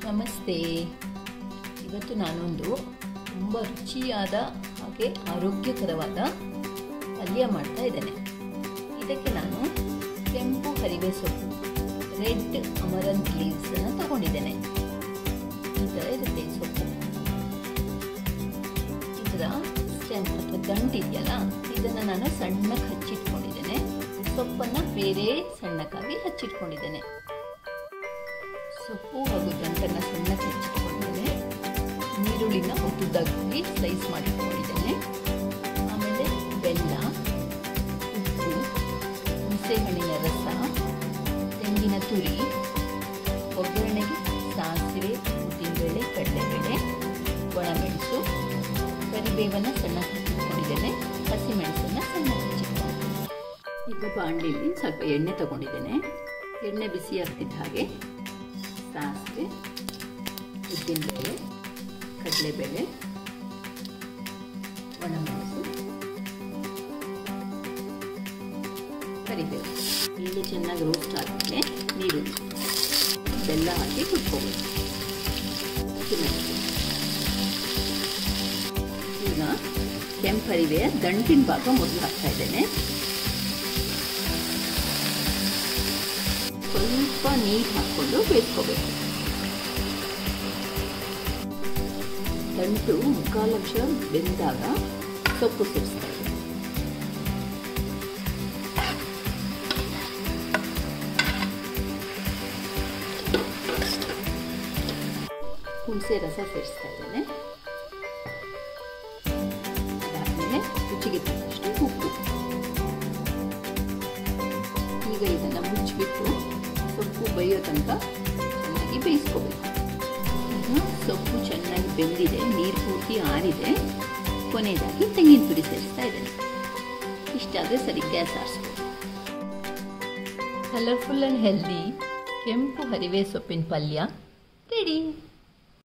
ನಮಸ್ತೆ. ಇವತ್ತು ನಾನೊಂದು ತುಂಬ ರುಚಿಯಾದ ಹಾಗೆ ಆರೋಗ್ಯಕರವಾದ ಪಲ್ಯ ಮಾಡ್ತಾ ಇದ್ದೇನೆ. ಇದಕ್ಕೆ ನಾನು ಕೆಂಪು ಹರಿವೆ ಸೊಪ್ಪು, ರೆಡ್ ಅಮರಂತ್ ಲೀವ್ಸ್ ಅನ್ನು ತಗೊಂಡಿದ್ದೇನೆ. ಈ ಥರ ಇರುತ್ತೆ ಈ ಸೊಪ್ಪು. ಇದರ ಸ್ಟೆಮ್ ಅಥವಾ ದಂಟು ಇದೆಯಲ್ಲ, ಇದನ್ನು ನಾನು ಸಣ್ಣಕ್ಕೆ ಹಚ್ಚಿಟ್ಕೊಂಡಿದ್ದೇನೆ. ಸೊಪ್ಪನ್ನು ಬೇರೆ ಸಣ್ಣಕ್ಕಾಗಿ ಹಚ್ಚಿಟ್ಕೊಂಡಿದ್ದೇನೆ. ಸೊಪ್ಪು ಹಾಗೂ ದಂಟನ್ನು ಸಣ್ಣಕ್ಕೆ ಹಚ್ಚಿಟ್ಕೊಂಡಿದ್ದೇನೆ. ನೀರುಳ್ಳಿನ ಉದ್ದುದ್ದಾಗಿ ಸ್ಲೈಸ್ ಮಾಡಿಟ್ಕೊಂಡಿದ್ದೇನೆ. ಆಮೇಲೆ ಬೆಲ್ಲ, ಉಪ್ಪು, ಹುಣಸೆಹಣ್ಣಿನ ರಸ, ತೆಂಗಿನ ತುರಿ, ಒಗ್ಗರಣೆಗೆ ಸಾಸಿವೆ, ಉದ್ದಿನಬೇಳೆ, ಕಡಲೆಬೇಳೆ, ಒಣಮೆಣಸು, ಕರಿಬೇವನ್ನು ಸಣ್ಣಕ್ಕೆ ಹಚ್ಚಿಟ್ಕೊಂಡಿದ್ದೇನೆ. ಹಸಿಮೆಣಸನ್ನು ಸಣ್ಣಕ್ಕೆ ಹಚ್ಚಿಟ್ಕೊಂಡಿದ್ದೇನೆ. ಈಗ ಬಾಣಲಿಯಲ್ಲಿ ಸ್ವಲ್ಪ ಎಣ್ಣೆ ತಗೊಂಡಿದ್ದೇನೆ. ಎಣ್ಣೆ ಬಿಸಿ ಆಗ್ತಿದ್ದ ಹಾಗೆ ಸಾಸಿವೆ, ಉದ್ದಿನಬೇಳೆ, ಕಡಲೆಬೇಳೆ, ಒಣಮೆಣಸು, ಕರಿಬೇವು ಇಲ್ಲಿ ಚೆನ್ನಾಗಿ ರೋಸ್ಟ್ ಆದಮೇಲೆ ನೀರುಳ್ಳಿ, ಬೆಲ್ಲ ಹಾಕಿ ಹುರ್ಕೋಬೇಕು. ಹಸಿಮೆಣಸು. ಈಗ ಕೆಂಪರಿವೆಯ ದಂಟಿನ ಭಾಗ ಮೊದಲು ಹಾಕ್ತಾ ಇದ್ದೇನೆ. ಸ್ವಲ್ಪ ನೀರು ಹಾಕ್ಕೊಂಡು ಬೇಯಿಸ್ಕೋಬೇಕು. ದಂಟು 3/4 ಲಕ್ಷ ಬೆಂದಾಗ ಸೊಪ್ಪು ಸೇರಿಸ್ತಾ ಇದೆ. ಹುಣಸೆ ರಸ ಸೇರಿಸ್ತಾ ಇದ್ದೇನೆ. ಅದಾದಮೇಲೆ ರುಚಿಗೆ ತಕ್ಕಷ್ಟು ಉಪ್ಪು. ಈಗ ಇದನ್ನು ಮುಚ್ಚಿಬಿಟ್ಟು ಸೊಪ್ಪು ಬೇಯೋ ತನಕ ಚೆನ್ನಾಗಿ ಬೇಯಿಸ್ಕೋಬೇಕು. ಈಗ ಸೊಪ್ಪು ಚೆನ್ನಾಗಿ ಬೆಂದಿದೆ, ನೀರು ಪೂರ್ತಿ ಆರಿದೆ. ಕೊನೆಯದಾಗಿ ತೆಂಗಿನ ತುರಿ ಸೇರಿಸ್ತಾ ಇದ್ದೇನೆ. ಇಷ್ಟಾದರೆ ಸರಿ, ಗ್ಯಾಸ್ ಆರಿಸ್ಬೇಕು. ಕಲರ್ಫುಲ್ ಆ್ಯಂಡ್ ಹೆಲ್ದಿ ಕೆಂಪು ಹರಿವೆ ಸೊಪ್ಪಿನ ಪಲ್ಯ ರೆಡಿ.